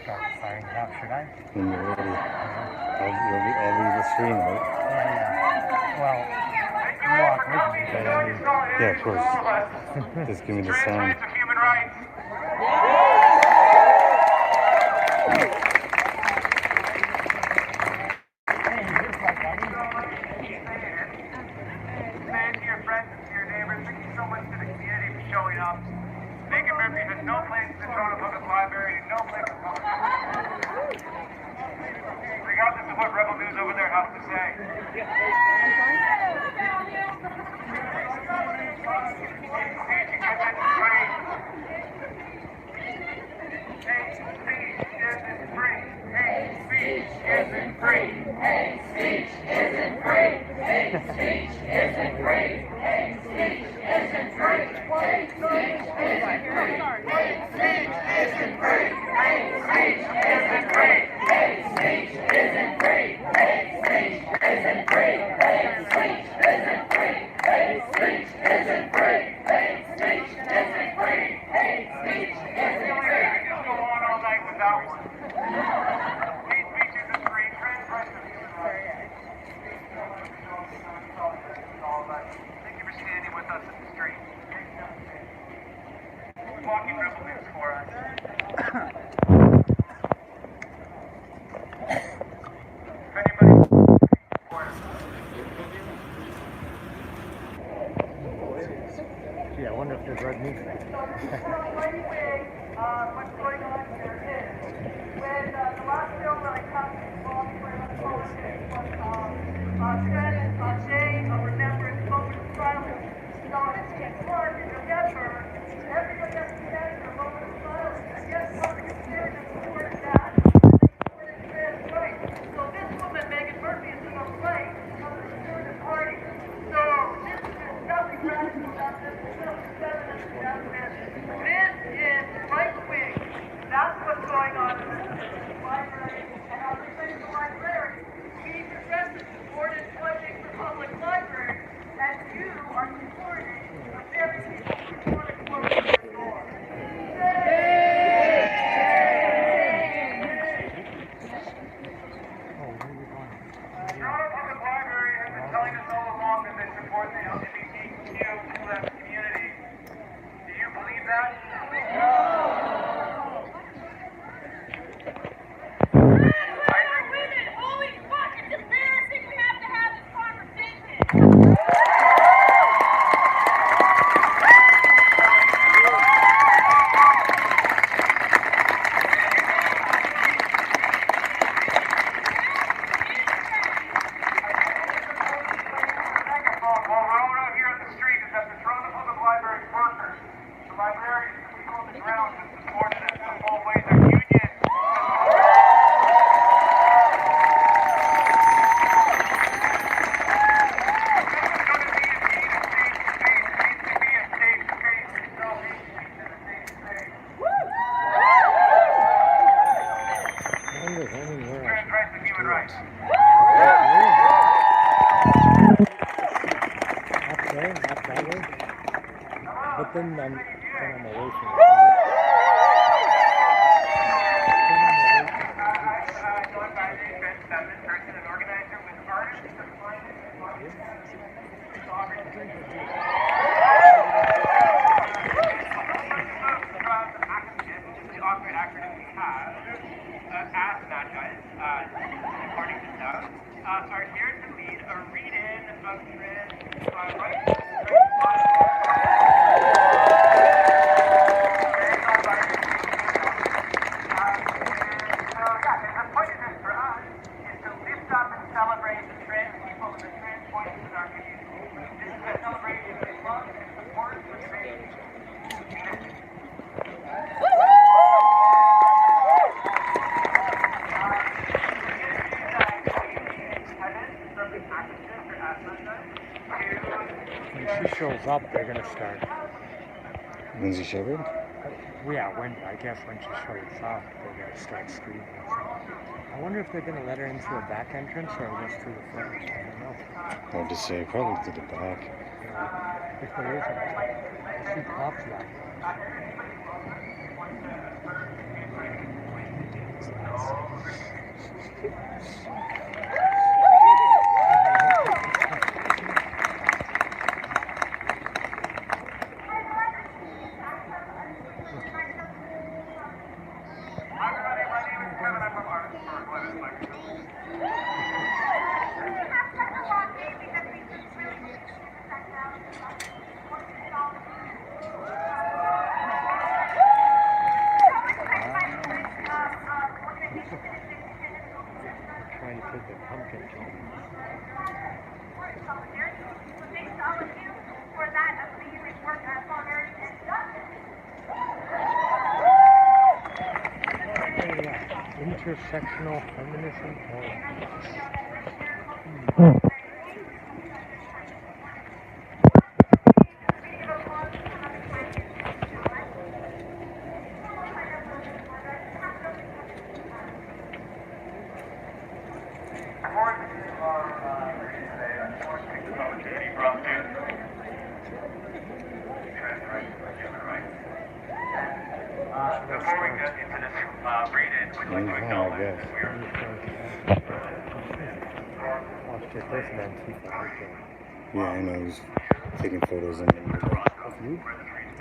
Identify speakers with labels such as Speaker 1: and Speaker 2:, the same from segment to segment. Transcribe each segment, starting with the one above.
Speaker 1: start firing it up, should I?
Speaker 2: When you're ready.
Speaker 1: Yeah.
Speaker 2: I'll leave the stream out.
Speaker 1: Yeah. Well, you walk with me.
Speaker 2: Yeah, of course. Just give me the sound.
Speaker 3: Human rights. Meghan Murphy has no place in the Toronto Public Library and no place in public schools. Regardless of what Rebel News over there has to say. Hate speech isn't free. Hate speech isn't free. Hate speech isn't free. Hate speech isn't free. Hate speech isn't free. Hate speech isn't free. Hate speech isn't free. Hate speech isn't free. Hate speech isn't free. Hate speech isn't free. Hate speech isn't free. Hate speech isn't free. Hate speech isn't free. I could go on all night without one. Hate speech isn't free. Transgression of human rights. Thank you for standing with us in the street. Walking Rebel News for us. If anybody...
Speaker 1: Gee, I wonder if there's red meat.
Speaker 4: What's going on here is when the last bill that I passed involved politics was Jay of Remembrance voted silence. So it's hard in November. Everybody has to stand for vote of silence. And yet public opinion has supported that. They supported trans rights. So this woman, Meghan Murphy, is in a play of the Conservative Party. So this is nothing radical about this. It's just feminist movement. This is right wing. That's what's going on in the library. And I'll just say to the librarian, we progressive supported funding for public libraries, and you are supporting the very people who want to close their doors.
Speaker 3: Toronto Public Library has been telling us all along that they support the LGBTQ community. Do you believe that?
Speaker 5: Women, holy fuck, it's embarrassing. We have to have this conversation.
Speaker 3: While we're out here on the street is that the Toronto Public Library workers, the librarians, the people on the ground who supported us in all ways, our union. Human rights.
Speaker 1: Not that way. But then I'm away from it.
Speaker 3: Joined by the event person and organizer with artists and the Oxford acronym we have, as Magi's, according to them, are here to lead a read-in of trans rights. The point of this for us is to lift up and celebrate the trans people and the trans voices in our community. This is a celebration of love and support for trans community.
Speaker 1: When she shows up, they're going to start.
Speaker 2: Lindsay Shepherd?
Speaker 1: Yeah, I guess when she shows up, they're going to start screaming. I wonder if they're going to let her in through a back entrance or just through the front. I don't know.
Speaker 2: Hard to say. Probably to the back.
Speaker 1: If there is a she pops back. trying to fit the pumpkin tone. Oh yeah, intersectional feminism. Oh.
Speaker 3: Before we get into this read-in, we'd like to acknowledge that we are
Speaker 1: Watch your person Antifa right there.
Speaker 2: Yeah, I know. He's taking photos and
Speaker 1: Of you?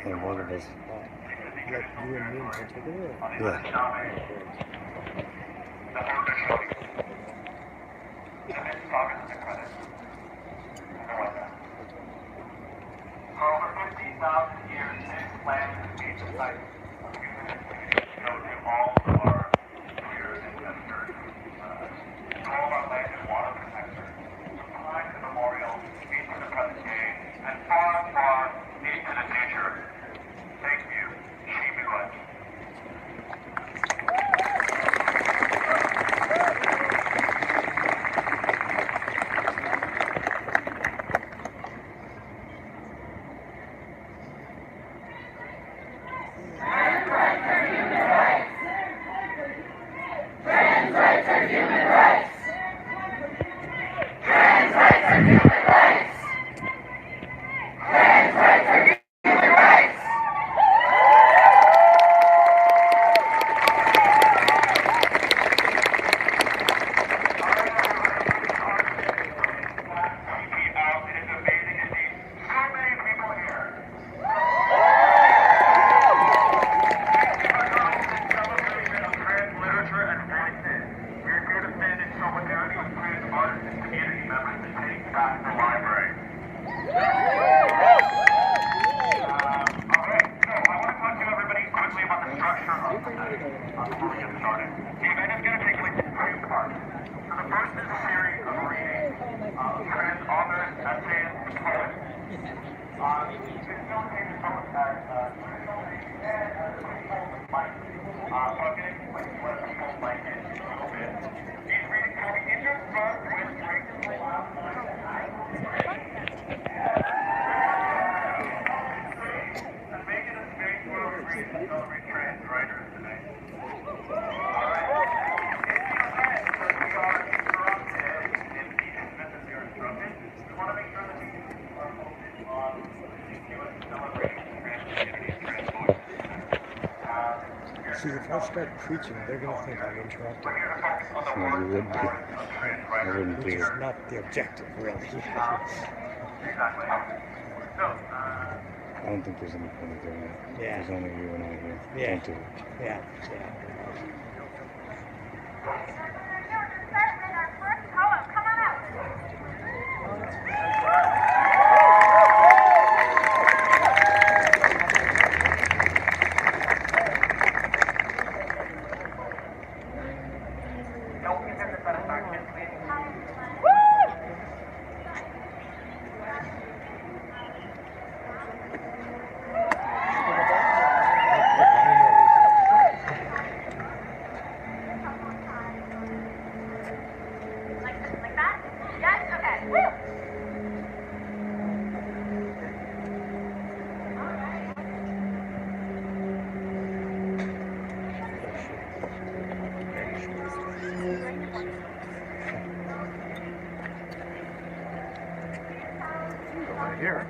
Speaker 2: and one of us.
Speaker 1: Like you and me in particular?
Speaker 2: Yeah.
Speaker 3: For over 15,000 years, this land has been the site of human activity. So to all of our leaders and investors, to all of our land and water protectors, from time immemorial into the present day, and far, far into the future, thank you, she be blessed.
Speaker 1: See, if I start preaching, they're going to think I'm interrupting.
Speaker 2: Well, you would be. I wouldn't do
Speaker 1: Which
Speaker 2: it.
Speaker 1: is not the objective, really.
Speaker 2: I don't think there's any point of doing it.
Speaker 1: Yeah.
Speaker 2: There's only you and I here.
Speaker 1: Yeah.
Speaker 2: Don't do it.
Speaker 1: Yeah.
Speaker 5: Like that? Yes? Okay. Woo!
Speaker 6: Right here.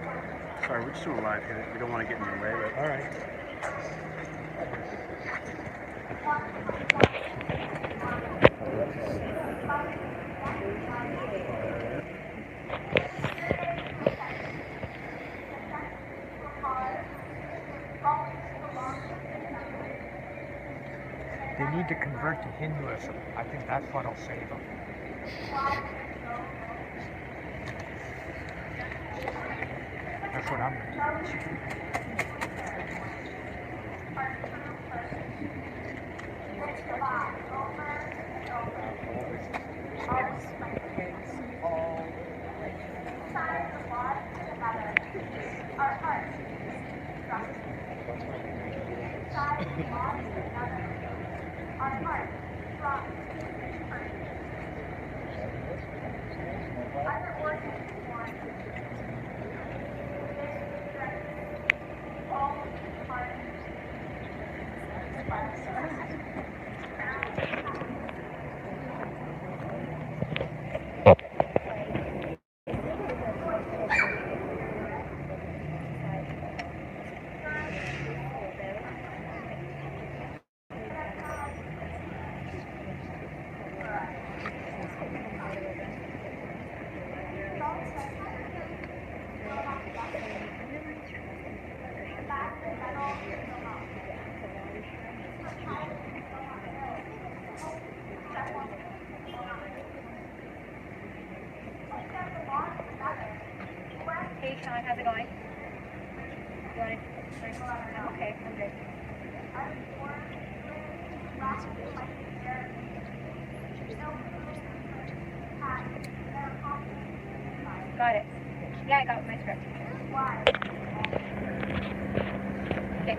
Speaker 6: Sorry, we're just doing a live hit. We don't want to get in the way, but
Speaker 1: All right. They need to convert to Hinduism. I think that's what'll save them. That's what I'm going to do.
Speaker 7: Hey Sean, how's it going? You want to? Okay, I'm good. Got it. Yeah, I got my script. Okay.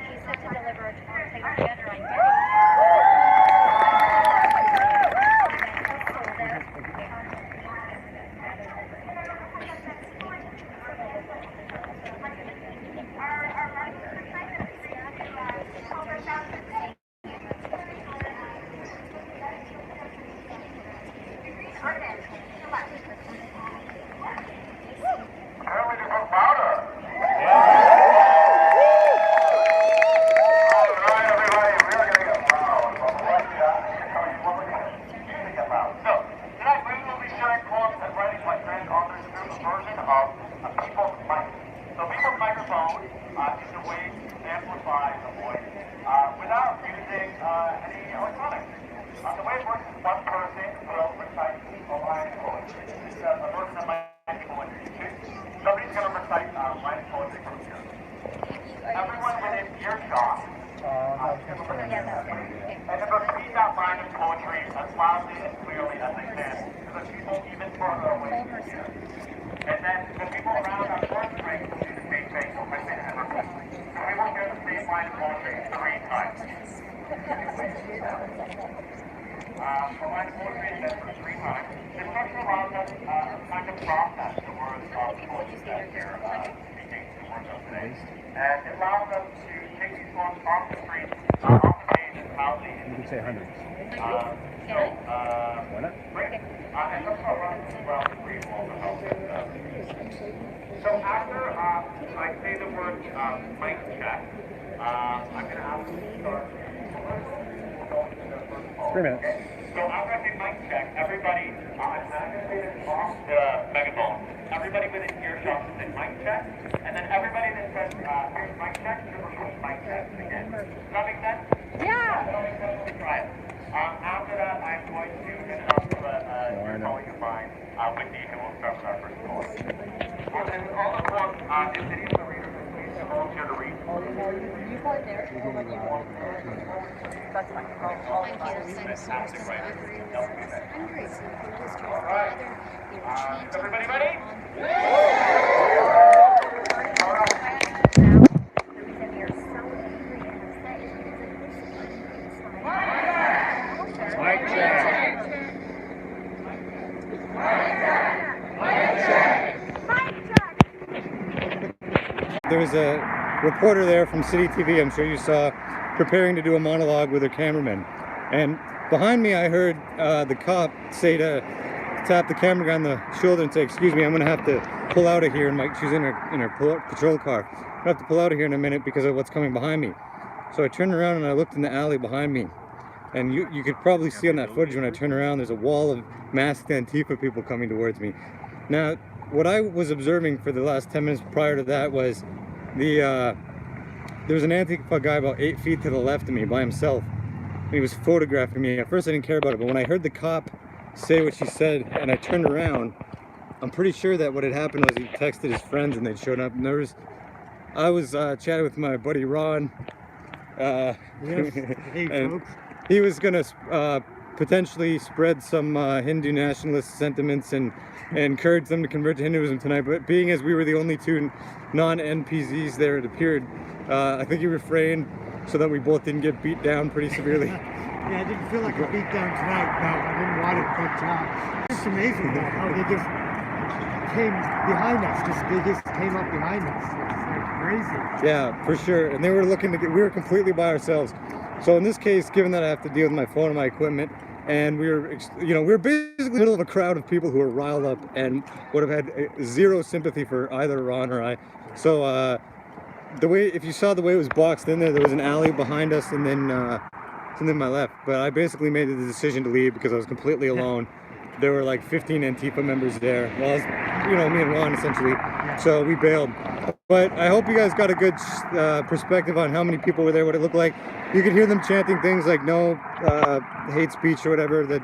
Speaker 7: She's set to deliver a translator gender identity.
Speaker 3: Without using any electronics. The way it works is one person will recite a line of poetry. It's a version of my poetry. Somebody's going to recite line of poetry from here. Everyone within earshot is going to listen and they'll repeat that line of poetry as loudly and clearly as they can to the people even further away from here. And then the people around our first ring will do the same thing. They'll listen and repeat. So we will hear the same line of poetry 3 times. For line of poetry, that's for 3 times. The structure allows us kind of process the words of poetry that here, speaking the words of today. And it allows us to take these poems off the screen, off the page, loudly.
Speaker 6: You can say hundreds.
Speaker 3: Why not? Great. And let's go around as well to read all the help. So after I say the word mic check, I'm going to ask you to start.
Speaker 6: 3 minutes.
Speaker 3: So after I say mic check, everybody, I'm going to say this off the megaphone. Everybody within earshot should say mic check, and then everybody that says here's mic check should repeat mic check again. Does that make sense? Yeah. Does that make sense? Let's try it. After that, I'm going to announce your colleague of mine, Whitney, who will start with our first poem. And all the poems, if any of the readers are please to volunteer to read.
Speaker 7: You point there. That's fine.
Speaker 3: Fantastic, right?
Speaker 8: All
Speaker 3: right. Is everybody ready? All right.
Speaker 6: Mic check. There was a reporter there from City TV, I'm sure you saw, preparing to do a monologue with her cameraman. And behind me I heard the cop say to tap the camera guy on the shoulder and say, "Excuse me, I'm going to have to pull out of here." And she's in her patrol car. "I'm going to have to pull out of here in a minute because of what's coming behind me." So I turned around and I looked in the alley behind me. And you could probably see on that footage when I turn around, there's a wall of masked Antifa people coming towards me. Now, what I was observing for the last 10 minutes prior to that was there was an Antifa guy about 8 feet to the left of me by himself. he was photographing me. At first I didn't care about it, but when I heard the cop say what she said and I turned around, I'm pretty sure that what had happened was he texted his friends and they showed up. And I was chatting with my buddy Ron.
Speaker 1: Yes. Hey,
Speaker 6: and
Speaker 1: folks.
Speaker 6: he was gonna potentially spread some Hindu nationalist sentiments and encourage them to convert to Hinduism tonight. But being as we were the only two non-NPZs there, it appeared, I think he refrained so that we both didn't get beat down pretty severely.
Speaker 1: Yeah, I didn't feel like a beat down tonight. No, I didn't want it, but it's amazing though, how they just came behind us. They just came up behind us. It's like crazy.
Speaker 6: Yeah, for sure. And they were looking to we were completely by ourselves. So in this case, given that I have to deal with my phone and my equipment, and we were, we were basically in the middle of a crowd of people who were riled up and would have had zero sympathy for either Ron or I. So if you saw the way it was boxed in there, there was an alley behind us and then to my left. But I basically made the decision to leave because I was completely alone. There were like 15 Antifa members there. Well, it was, me and Ron essentially. So we bailed. But I hope you guys got a good perspective on how many people were there, what it looked like. You could hear them chanting things like no hate speech or whatever, the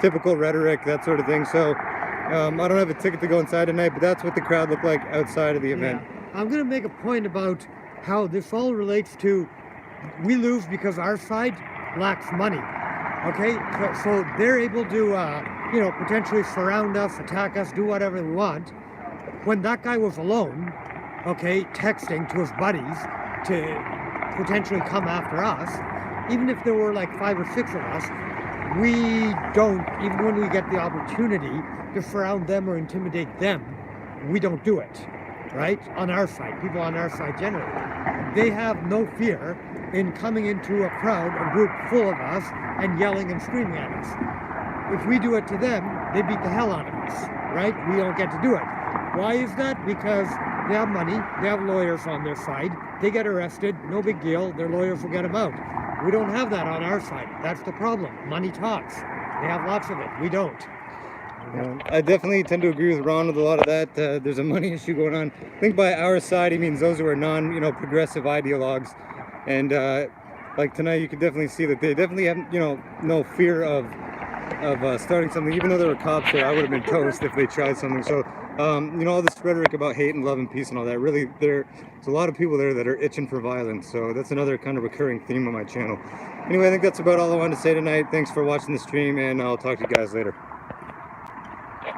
Speaker 6: typical rhetoric, that sort of thing. So I don't have a ticket to go inside tonight, but that's what the crowd looked like outside of the event.
Speaker 1: Yeah. I'm going to make a point about how this all relates to we lose because our side lacks money. Okay? So they're able to, potentially surround us, attack us, do whatever they want. When that guy was alone, okay, texting to his buddies to potentially come after us, even if there were like 5 or 6 of us, we don't, even when we get the opportunity to surround them or intimidate them, we don't do it, right? On our side, people on our side generally. They have no fear in coming into a crowd, a group full of us, and yelling and screaming at us. If we do it to them, they beat the hell out of us, right? We don't get to do it. Why is that? Because they have money, they have lawyers on their side, they get arrested, no big deal, their lawyers will get them out. We don't have that on our side. That's the problem. Money talks. They have lots of it. We don't.
Speaker 6: I definitely tend to agree with Ron with a lot of that. There's a money issue going on. I think by our side, he means those who are progressive ideologues. And like tonight, you can definitely see that they definitely have, no fear of starting something. Even though there were cops there, I would have been toast if they tried something. So, all this rhetoric about hate and love and peace and all that, really, there's a lot of people there that are itching for violence. So that's another kind of recurring theme on my channel. Anyway, I think that's about all I wanted to say tonight. Thanks for watching the stream, and I'll talk to you guys later.